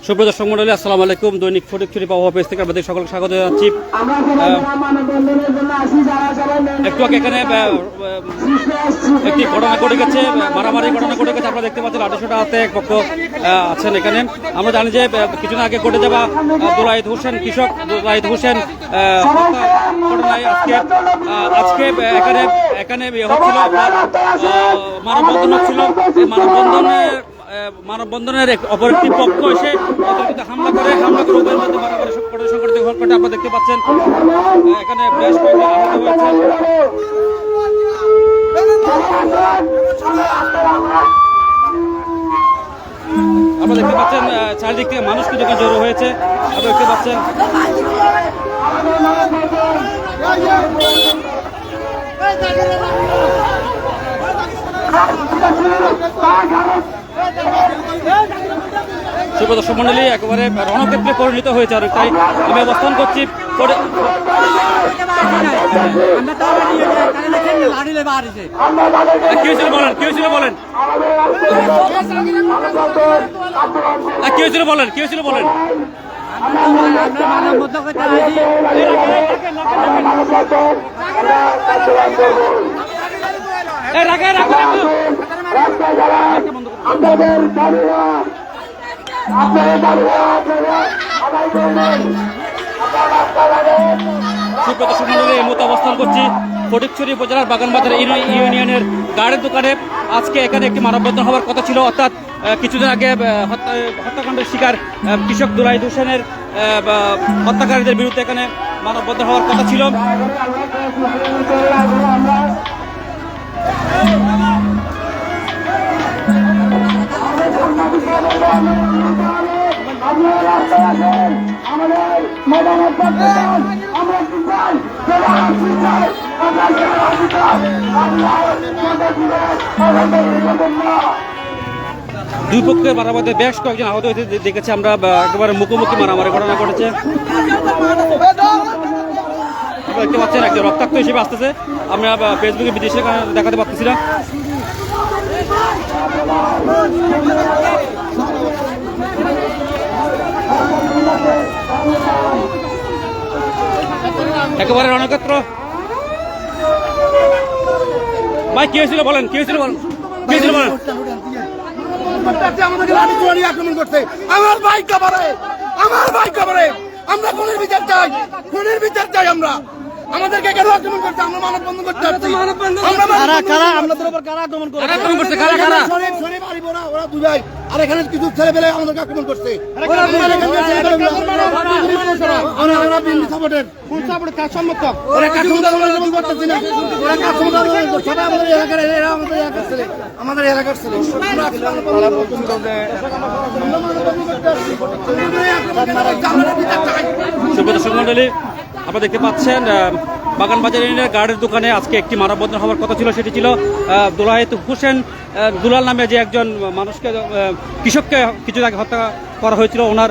সুপ্রিয় দর্শক মণ্ডলী, আসসালামু আলাইকুম। দৈনিক ফটিকছড়ি পাওয়া পেজ থেকে আপনাদের সকলকে স্বাগত জানাচ্ছি। একটু আগে এখানে একটি ঘটনা ঘটে গেছে, মারামারি ঘটনা ঘটে গেছে। আপনারা দেখতে পাচ্ছেন আটশোটা হাতে এক পক্ষ আছেন এখানে। আমরা জানি যে কিছুদিন আগে ঘটে যাওয়া দুলাইদ হোসেন, কৃষক দুলাইদ হোসেন ঘটনায় আজকে এখানে হচ্ছিল মানববন্ধন হচ্ছিল। এই মানববন্ধনের অপর একটি পক্ষ এসে হামলা করে উভয়ের মধ্যে মারামারি সংঘটিত ঘটনা আপনারা দেখতে পাচ্ছেন। এখানে বেশ কয়েকজন আহত হয়েছে। আপনারা দেখতে পাচ্ছেন চারিদিক থেকে মানুষ কিন্তু জড়ো হয়েছে। আপনারা দেখতে পাচ্ছেন সুপ্রদর্শক মন্ডলী, একেবারে রণক্ষেত্রে পরিণত হয়েছে। আর তাই আমি অবস্থান করছি। কি হয়েছিল বলেন, কি হয়েছিল বলেন, কি হয়েছিল বলেন, কি হয়েছিল বলেন। এই মুহূর্তে অবস্থান করছি ফটিকছড়ি উপজেলার বাগানবাজার ইউনিয়নের গাড়ির দোকানে। আজকে এখানে একটি মানববন্ধন হওয়ার কথা ছিল, অর্থাৎ কিছুদিন আগে হত্যাকাণ্ডের শিকার কৃষক দুলাইদ হোসেনের হত্যাকারীদের বিরুদ্ধে এখানে মানববন্ধন হওয়ার কথা ছিল। দুই পক্ষের মারামারিতে বেশ কয়েকজন আহত হয়েছে দেখেছি আমরা। একেবারে মুখোমুখি মারামারি ঘটনা ঘটেছে। দেখতে পাচ্ছেন একজন রক্তাক্ত হিসেবে আসতেছে। আমরা ফেসবুকে বিদেশে দেখাতে পারতেছি না। একেবারে রণক্ষেত্র। ভাই কি হয়েছিল বলেন, কি হয়েছিল বলেন, কি হয়েছিল বলেন। আমাদেরকে লাঠি ছোড়া নিয়ে আক্রমণ করছে। আমার ভাই কাবারে, আমার ভাই কাবারে। আমরা খুনের বিচার চাই, খুনের বিচার চাই। আমরা আমাদেরকে কেন আক্রমণ করছে? আমরা মানববন্ধন করতে আসছি। আমাদের উপর কারা আক্রমণ করছে? শরীফ আরিফ ওরা দুই ভাই। আর এখানে কিছু ছেলে পেলে আমাদেরকে আক্রমণ করছে। ওরা বিএনপি সাপোর্টের, কোন সাপোর্ট কাজ সম্মত? ওরা কাজ সম্মত করতেছি না। ওরা কাজ সম্মত সবাই আমাদের এলাকার, এরা আমাদের এলাকার ছেলে, আমাদের এলাকার ছেলে। সুপ্রদর্শক মন্ডলী, আপনারা দেখতে পাচ্ছেন বাগানবাজার ইউনিয়নের গাড়ির দোকানে আজকে একটি মানববন্ধন হওয়ার কথা ছিল। সেটি ছিল দুলাইদ হোসেন দুলাল নামে যে একজন মানুষকে, কৃষককে কিছু আগে হত্যা করা হয়েছিল। ওনার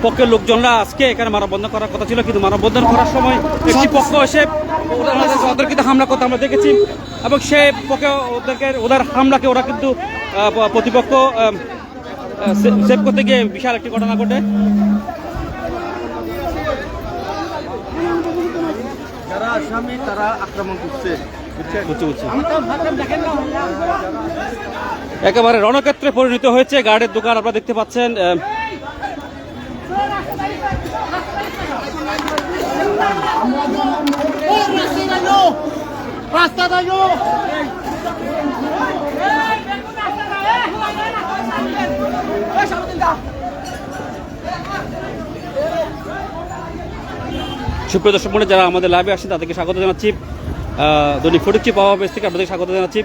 পক্ষের লোকজনরা আজকে এখানে মানববন্ধন করার কথা ছিল, কিন্তু মানববন্ধন করার সময় একটি পক্ষ এসে ওদেরকে হামলা করতে আমরা দেখেছি। এবং সে পক্ষে ওদের হামলাকে ওরা কিন্তু প্রতিপক্ষ সেভ করতে গিয়ে বিশাল একটি ঘটনা ঘটে। যারা আসামি তারা আক্রমণ করছে। একেবারে রণক্ষেত্রে পরিণত হয়েছে গার্ডের দোকান। আপনারা দেখতে পাচ্ছেন সুপ্রিয় দর্শক মণ্ডলী, যারা আমাদের লাইভে আসছেন তাদেরকে স্বাগত জানাচ্ছি। দৈনিক ফটিকছড়ি পাওয়া পেজ থেকে আপনাদের স্বাগত জানাচ্ছি।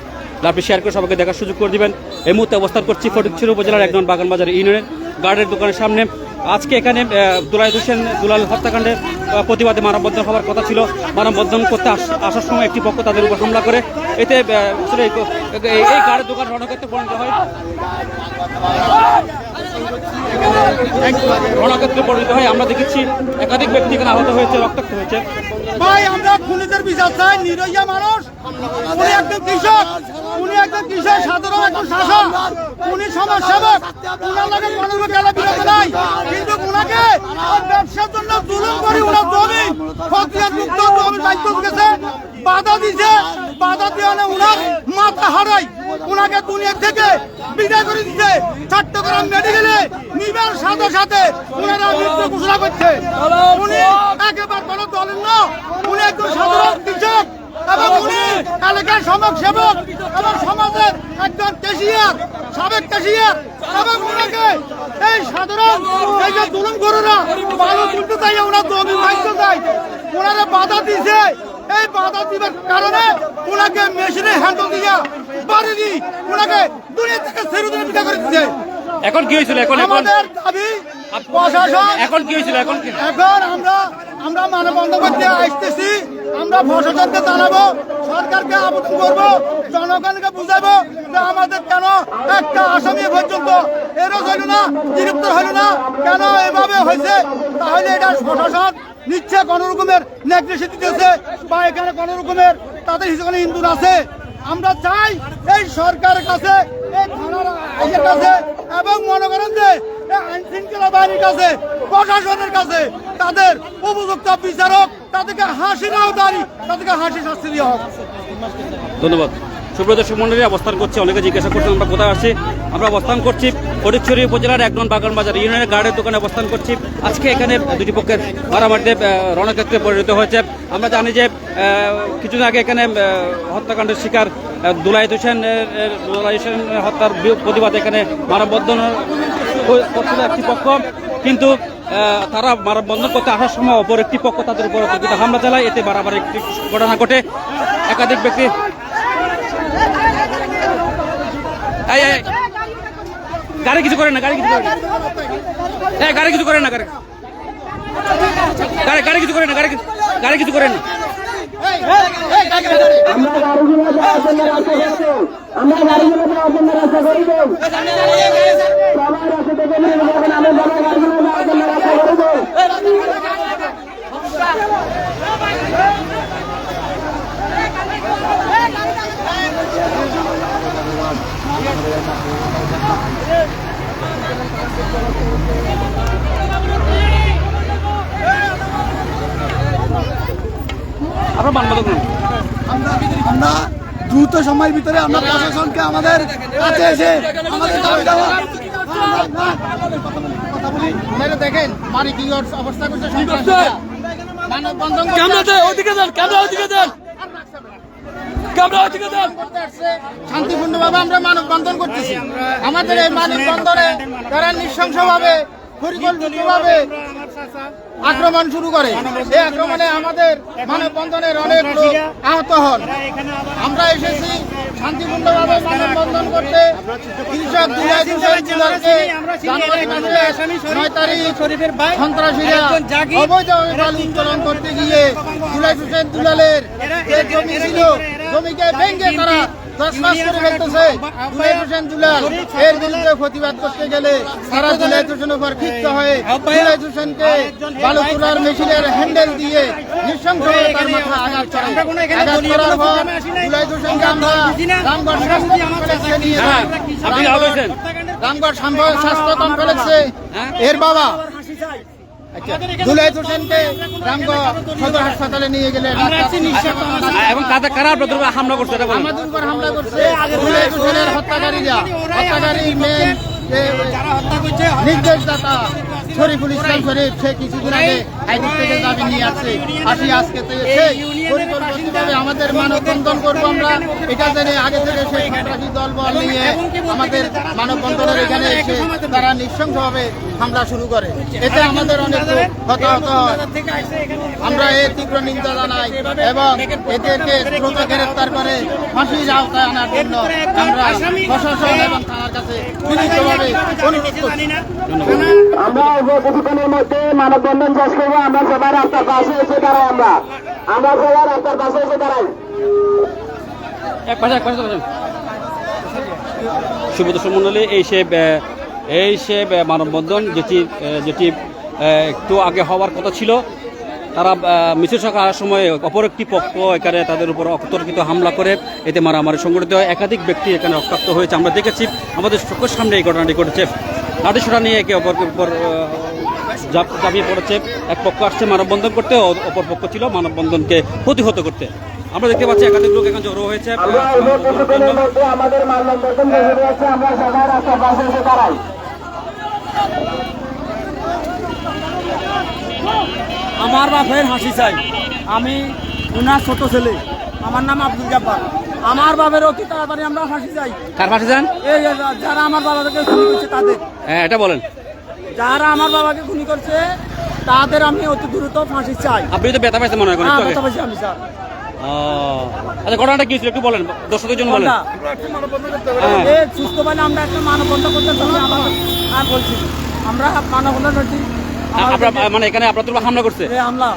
লাইভটি শেয়ার করে সবাইকে দেখার সুযোগ করে দিবেন। এই মুহূর্তে অবস্থান করছি ফটিকছড়ি উপজেলার একজন বাগানবাজার ইউনিয়নের গার্ডের দোকানের সামনে। আজকে এখানে দুলাইদ হোসেন দুলাল হত্যাকাণ্ডের প্রতিবাদে মানববন্ধন হওয়ার কথা ছিল। মানববন্ধন করতে আসার সময় একটি পক্ষ তাদের উপর হামলা করে। এতে আসলে এই গার্ডের দোকান রণক্ষেত্রে পরিণত হয়, রণক্ষেত্রে পরিণত হয়। আমরা দেখেছি একাধিক ব্যক্তি এখানে আহত হয়েছে, রক্তাক্ত হয়েছে। ভাই আমরা খুনিদের বিচার চাই। নিরীহ মানুষ, উনি একজন কৃষক, উনি একজন কৃষক সাধারণ একজন শাসক, উনি সমাজসেবক, উনার লাগে কোনো গেলা বিরোধ নাই, কিন্তু উনাকে ব্যবসার জন্য জুলুম করে উনার জমি খতিয়ান মুক্ত জমি বাইক গেছে, বাধা দিছে, বাধা দিয়ে উনার মাথা হারাই উনাকে দুনিয়া থেকে বিদায় করে দিচ্ছে। চট্টগ্রাম মেডিকেলে নিবার সাথে সাথে উনারা মৃত্যু ঘোষণা করছে। উনি একেবারে কোনো দলের না, উনি একজন সাধারণ কৃষক এবং উনি এলাকার সমাজ সেবক এবং সমাজের একজন ক্যাশিয়ার, সাবেক ক্যাশিয়ার, এবং উনাকে এই সাধারণ এই যে জুলুম করেরা ভালো তুলতে চাই, ওনার জমি ভাঙতে চাই, ওনারা বাধা দিছে। এই বাধা দিবার কারণে ওনাকে মেশিনে হ্যান্ডল দিয়া বাড়ি দি ওনাকে দুনিয়া থেকে ছেড়ে দিয়ে বিদায় করে দিচ্ছে। এখন কি হয়েছিল? এখন আমাদের দাবি প্রশাসন, এখন কি হয়েছিল? এখন আমরা মানববন্ধন করতে আসতেছি, আমরা প্রশাসনকে জানাবো, সরকারকে আবেদন করবো, জনগণকে বুঝাবো যে আমাদের কেন একটা আসামি পর্যন্ত এরও হইল না, গ্রেপ্তার হইল না, কেন এভাবে হয়েছে। তাহলে এটা প্রশাসন নিচ্ছে কোন রকমের নেগলিজেন্স দিতেছে বা এখানে কোন রকমের তাদের হিসেবে হিন্দু আছে। আমরা চাই এই সরকারের কাছে, এই থানার আইনের কাছে এবং মনে করেন যে আইন শৃঙ্খলা বাহিনীর কাছে, প্রশাসনের কাছে তাদের উপযুক্ত বিচারক, তাদেরকে হাসি নাও দাঁড়ি, তাদেরকে হাসি শাস্তি দেওয়া হোক। ধন্যবাদ। সুপ্রিয় দর্শক মন্ডলী, অবস্থান করছি, অনেকে জিজ্ঞাসা করছেন আমরা কোথায় আসছি। আমরা অবস্থান করছি ফটিকছড়ি উপজেলার ১ নং বাগানবাজার ইউনিয়নের গার্ডের দোকানে অবস্থান করছি। আজকে এখানে দুটি পক্ষের মারামারিতে রণক্ষেত্রে পরিণত হয়েছে। আমরা জানি যে কিছুদিন আগে এখানে হত্যাকাণ্ডের শিকার দুলাইত হোসেন হত্যার প্রতিবাদে এখানে মানববন্ধন করছিল একটি পক্ষ, কিন্তু তারা মানববন্ধন করতে আসার সময় অপর একটি পক্ষ তাদের উপর হামলা চালায়। এতে বারবার একটি ঘটনা ঘটে, একাধিক ব্যক্তি গাড়ি কিছু করে না, গাড়ি কিছু করে না, গাড়ি কিছু করে না, গাড়ি কিছু করে না, গাড়ি কিছু করে না। আমরা দ্রুত সময়ের ভিতরে আমরা প্রশাসনকে আমাদের কাছে এসে আমাদের দাবি দেওয়া দেখেন মানে কি অবস্থা করছে। শান্তিপূর্ণভাবে আমরা মানববন্ধন করতেছি। আমাদের এই মানববন্ধনে তারা নৃশংসভাবে পরিকল্পিতভাবে আক্রমণ শুরু করে। এই আক্রমণে আমাদের মানববন্ধনের অনেক লোক আহত হন। আমরা এসেছি শান্তিপূর্ণভাবে মানববন্ধন করতে। কৃষক দুলাইত হোসেন দুলালকে জানুয়ারি মাসের 9 তারিখ সন্ত্রাসীরা অবৈধভাবে বালু উত্তোলন করতে গিয়ে দুলাইত হোসেন দুলালের যে জমি ছিল, জমিকে ভেঙে তারা তছনছ করে ফেলতেছে। দুলাইত হোসেন দুলাল এর বিরুদ্ধে প্রতিবাদ করতে গেলে তারা দুলাইত হোসেনের উপর ক্ষিপ্ত হয়ে দুলাইত হোসেনকে বালু তোলার মেশিনের হ্যান্ডেল দিয়ে নৃশংসভাবে তার মাথা আঘাত করে। আঘাত করার পর দুলাইত হোসেনকে আমরা রামগড় স্বাস্থ্য কমপ্লেক্সে নিয়ে যাই। রামগড় স্বাস্থ্য কমপ্লেক্সে এর বাবা দুলাইত হোসেনকে রামগড় সদর হাসপাতালে নিয়ে গেলে এবং কারা হামলা করছে? আমাদের উপর হামলা করছে দুলাইত হোসেনের হত্যাকারীরা। হত্যাকারীর মেন নির্দেশদাতা শরীফুল ইসলাম শরীফ, সে কিছুদিন আগে হাইকোর্ট থেকে জামিন নিয়ে আসছে। আজকে পরিকল্পিতভাবে আমাদের মানববন্ধন করবো আমরা, এটা জেনে আগে থেকে সেই সন্ত্রাসী দল বল নিয়ে আমাদের মানববন্ধনের এখানে এসে তারা নৃশংসভাবে হামলা শুরু করে। এতে আমাদের অনেক হতাহত হয়। আমরা এর তীব্র নিন্দা জানাই এবং এদেরকে দ্রুত গ্রেফতার করে ফাঁসির আওতায় আনার জন্য আমরা প্রশাসন এবং থানার কাছে বিনীতভাবে অনুরোধ করছি। আমরা কিছুক্ষণের মধ্যে মানববন্ধন শেষ করবো। আমরা সবাই রাস্তার পাশে এসে দাঁড়াই। আমরা সবাই রাস্তার পাশে এসে দাঁড়াই। শুভ দর্শক মণ্ডলী, এই সে মানববন্ধন যেটি একটু আগে হওয়ার কথা ছিল, তারা মিছিল সভা করার সময় অপর একটি পক্ষ এখানে তাদের উপর অতর্কিত হামলা করে এতে মারামারি সংঘটিত হয়। একাধিক ব্যক্তি এখানে রক্তাক্ত হয়েছে। আমরা দেখেছি আমাদের চোখের সামনে এই ঘটনাটি ঘটেছে। লাঠিসোঁটা নিয়ে একে অপরের উপর ঝাঁপিয়ে পড়েছে। এক পক্ষ আসছে মানববন্ধন করতে, অপর পক্ষ ছিল মানববন্ধনকে প্রতিহত করতে। আমরা দেখতে পাচ্ছি একাধিক লোক এখানে জড়ো হয়েছে। আমাদের মানববন্ধন বেরিয়ে আছে, আমরা সবাই রাস্তার পাশে এসে দাঁড়াই। আমার বাপের হাসি চাই, আমি উনার ছোট ছেলে, আমার নাম আব্দুল জব্বার। আমার বাপের অতি তাড়াতাড়ি আমরা ফাঁসি চাই। কার ফাঁসি যান? এই যারা আমার বাবাকে খুনি করছে তাদের, হ্যাঁ এটা বলেন। যারা আমার বাবাকে খুনি করছে তাদের আমি অতি দ্রুত ফাঁসি চাই। আপনি তো ব্যথা পাইছেন মনে হয় হ্যাঁ, কথা বলছি আমি স্যার। আচ্ছা ঘটনাটা কি ছিল একটু বলেন, দর্শকজন বলেন। হ্যাঁ। এই সুস্থ পাইলে আমরা একটা মানববন্ধন করতে চাই। আমার আর বলছি আমরা মানববন্ধন করছি। আপনার মানে এখানে আপনার তো হামলা করছে? এই হামলা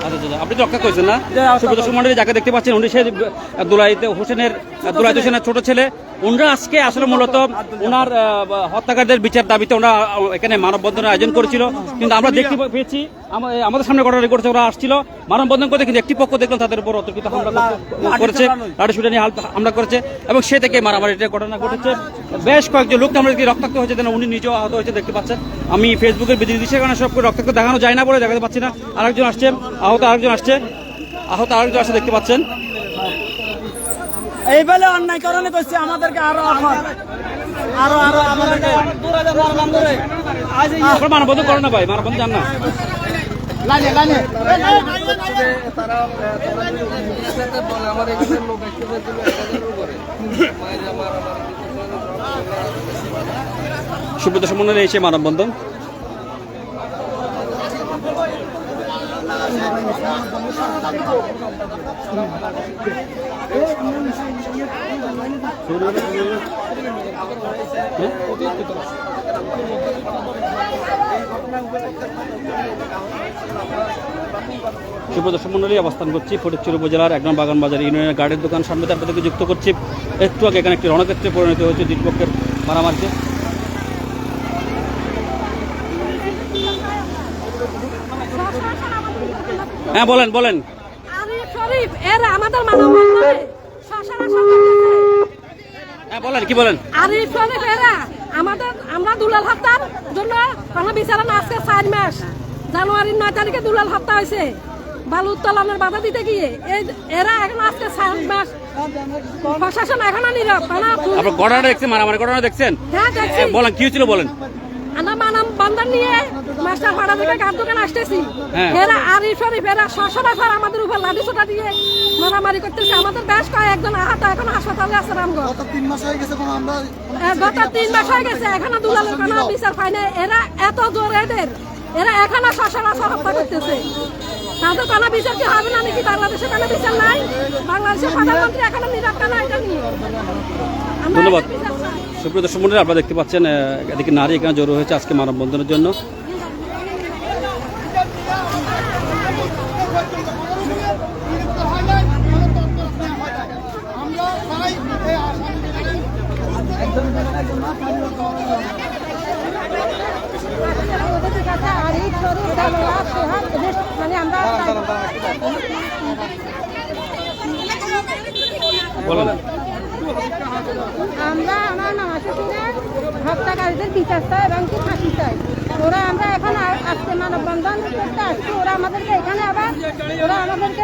আচ্ছা আচ্ছা, আপনি তো রক্ষা করেছেন না? জি, রক্ষা সুপ্রদর্শক মন্ডলী যাকে দেখতে পাচ্ছেন উনি সেই দুলাইত হোসেনের ছোট ছেলে। ওনারা আজকে আসলে মূলত ওনার হত্যাকারীদের বিচার দাবিতে ওরা এখানে মানববন্ধনের আয়োজন করেছিল, কিন্তু আমরা দেখতে পেয়েছি আমাদের সামনে ঘটনা ঘটেছে। ওরা আসছিল মানববন্ধন করতে, কিন্তু একটি পক্ষ দেখলাম তাদের উপর অতর্কিত হামলা করেছে, লাঠিসোঁটা নিয়ে হামলা করেছে এবং সে থেকে মারামারির ঘটনা ঘটেছে। বেশ কয়েকজন লোক আমরা রক্তাক্ত হয়েছে, উনি নিজেও আহত হয়েছে দেখতে পাচ্ছেন। আমি ফেসবুকের বিধিনিষেধের কারণে সব রক্তাক্ত দেখানো যায় না বলে দেখাতে পাচ্ছি না। আরেকজন আসছে, আহত আরেকজন আসছে দেখতে পাচ্ছেন। এই বেলে অন্যায় কারণে করছে আমাদেরকে আরো আমাদেরকে মানববন্ধন করে না ভাই, মানববন্ধন জান না। সুব্রত সমন্বয়ে এসে মানববন্ধন। সুপ্রদর্শক মন্ডলী অবস্থান করছি ফটিকছড়ি উপজেলার ১ নং বাগানবাজার ইউনিয়নের গার্ডের দোকান সামনে আপনাদেরকে যুক্ত করছি। একটু আগে এখানে একটি রণক্ষেত্রে পরিণত হয়েছে দুই পক্ষের মারামারিতে। হ্যাঁ বলেন বলেন। হ্যাঁ বলেন, কি বলেন? আরিফ শরীফ এরা আমরা দুলাল হত্যার জন্য কোনো বিচার না। আজকে 4 মাস, জানুয়ারির 9 তারিখে দুলাল হত্যা হয়েছে বালু উত্তোলনের বাধা দিতে গিয়ে। এরা এখন আজকে 4 মাস, প্রশাসন এখনো নীরব। আপনার ঘটনাটা দেখছেন, মারামারি ঘটনা দেখছেন? হ্যাঁ দেখছি। বলেন কি হয়েছিল বলেন। আমরা মানববন্ধন নিয়ে মাস্টার পাড়া থেকে গাছ দোকান আসতেছি। এরা আরিফ শরীফ এরা সশরীর আমাদের উপর লাঠিসোঁটা দিয়ে মারামারি করতেছে। আমাদের বেশ কয়েকজন আহত, এখন হাসপাতালে আছে রামগঞ্জ। গত 3 মাস হয়ে গেছে, এখনো দুলালের কোনো বিচার পায় না। এরা এত জোর এরা এখনো সশরীর হত্যা করতেছে। তাদের কোনো বিচার কি হবে না নাকি? বাংলাদেশে কোনো বিচার নাই? বাংলাদেশের প্রধানমন্ত্রী এখনো নীরব কেন এটা নিয়ে? ধন্যবাদ। সুপ্রদর্শক মন্ডলী আপনারা দেখতে পাচ্ছেন এদিকে নারী এখানে জড়ো হয়েছে আজকে মানববন্ধনের জন্য। আমরা আমার মামা শ্বশুরের হত্যাকারীদের বিচার চাই এবং কি ফাঁসি চাই। ওরা আমরা এখন আজকে মানববন্ধন করতে আসছি, ওরা আমাদেরকে এখানে আবার আমাদেরকে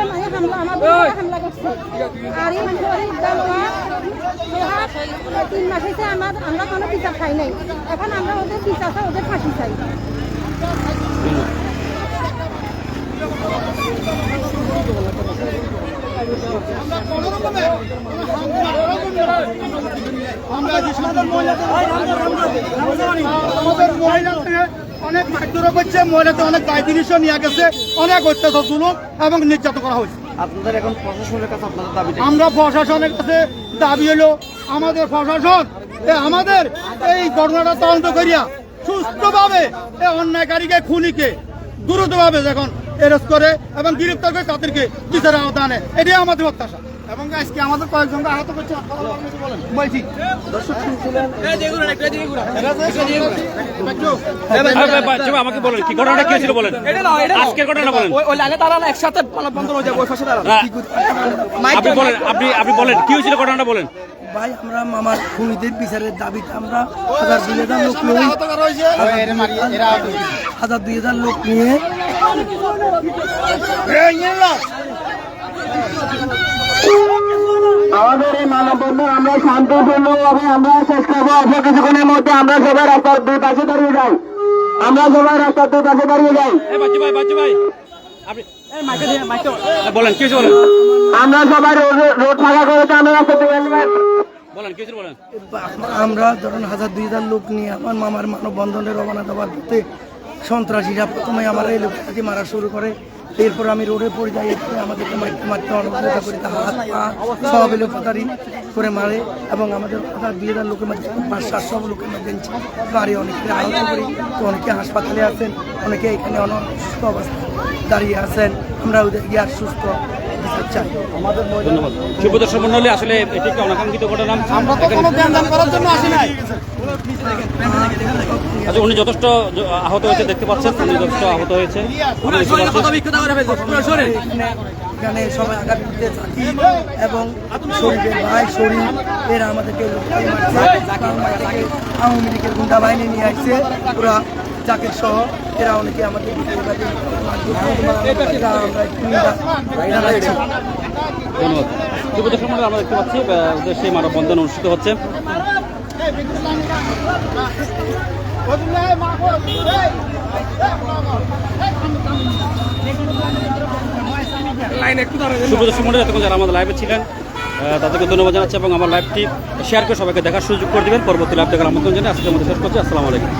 হামলা করছে। আর এই শরীর 3 মাস হয়েছে আমরা কোনো বিচার খাই নাই। এখন আমরা ওদের বিচার চাই, ওদের ফাঁসি চাই। অনেক মারধর করছে, মহিলাতে অনেক দায় জিনিসও নিয়ে গেছে, অনেক অত্যাচার জুলুম এবং নির্যাতন করা হয়েছে। আপনাদের এখন প্রশাসনের কাছে আপনাদের দাবি? আমরা প্রশাসনের কাছে দাবি হলো আমাদের প্রশাসন আমাদের এই ঘটনাটা তদন্ত করিয়া সুস্থভাবে এই অন্যায়কারীকে খুনিকে দ্রুতভাবে যখন অ্যারেস্ট করে এবং গ্রেফতার করে তাদেরকে বিচারের আওতায় আনে, এটাই আমাদের প্রত্যাশা। এবং আজকে আমাদের কয়েকজনকে আহত করছে বলছি আমাকে বলেন কি ঘটনাটা কি হয়েছিল বলেন আজকের ঘটনা বলেন ওই লাইনে দাঁড়ানো একসাথে মানববন্ধন হয়ে যাবে ওই পাশে দাঁড়ানো আপনি বলেন আপনি বলেন কি হয়েছিল ঘটনাটা বলেন ভাই আমরা মামার খুনিদের বিচারের দাবিতে আমরা 1,000-2,000 লোক নিয়ে 1,000-2,000 লোক নিয়ে আমাদের এই মানববন্ধন আমরা শান্তিপূর্ণভাবে আমরা শেষ করবো। অল্প কিছুক্ষণের মধ্যে আমরা সবাই রাস্তার দুই পাশে দাঁড়িয়ে যাই। আমরা সবাই রাস্তার দুই পাশে দাঁড়িয়ে যাই। বাচ্চু ভাই আপনি বলেন কি হয়েছে বলেন আমরা সবাই রোড ফাঁকা করেছে। আমরা রাস্তা থেকে বলেন কি হয়েছিল বলেন আমরা ধরুন 1,000-2,000 লোক নিয়ে আমার মামার মানববন্ধনে রওনা দেওয়ার পথে সন্ত্রাসীরা প্রথমে আমার এই লোকটাকে মারা শুরু করে। এরপর আমি রোডে পড়ে যাই, এরপরে আমাদেরকে মারতে অনুপ্রেরিত করি, হাত পা সব এলোপাতারি করে মারে এবং আমাদের 1,000-2,000 লোকের মধ্যে 500-700 লোকের মধ্যে মারি, অনেকে আহত করি। তো অনেকে হাসপাতালে আছেন, অনেকে এখানে অসুস্থ অবস্থায় দাঁড়িয়ে আছেন। আমরা ওদের গিয়ে আর সুস্থ বিচার চাই। ধন্যবাদ সুপ্রদর্শন মন্ডলী, আসলে এটি একটি অনাকাঙ্ক্ষিত ঘটনা। আচ্ছা উনি যথেষ্ট আহত হয়েছে দেখতে পাচ্ছেন, উনি যথেষ্ট আহত হয়েছে। এখানে সবাই আঘাত দিতে থাকি এবং শরীরের ভাই শরীর এরা আমাদেরকে আওয়ামী লীগের গুন্ডা বাহিনী নিয়ে আসছে, ওরা জাকের সহ এরা অনেকে আমাদের ধন্যবাদ সুপ্রদর্শন মন্ডলী, আমরা দেখতে পাচ্ছি ওদের সেই মানববন্ধন অনুষ্ঠিত হচ্ছে। সুপ্রদর্শন মন্ডলী, এতক্ষণ যারা আমাদের লাইভে ছিলেন তাদেরকে ধন্যবাদ জানাচ্ছি এবং আমার লাইভটি শেয়ার করে সবাইকে দেখার সুযোগ করে দেবেন। পরবর্তী লাইভ দেখার আমন্ত্রণ জানিয়ে আজকের মধ্যে শেষ করছি। আসসালামু আলাইকুম।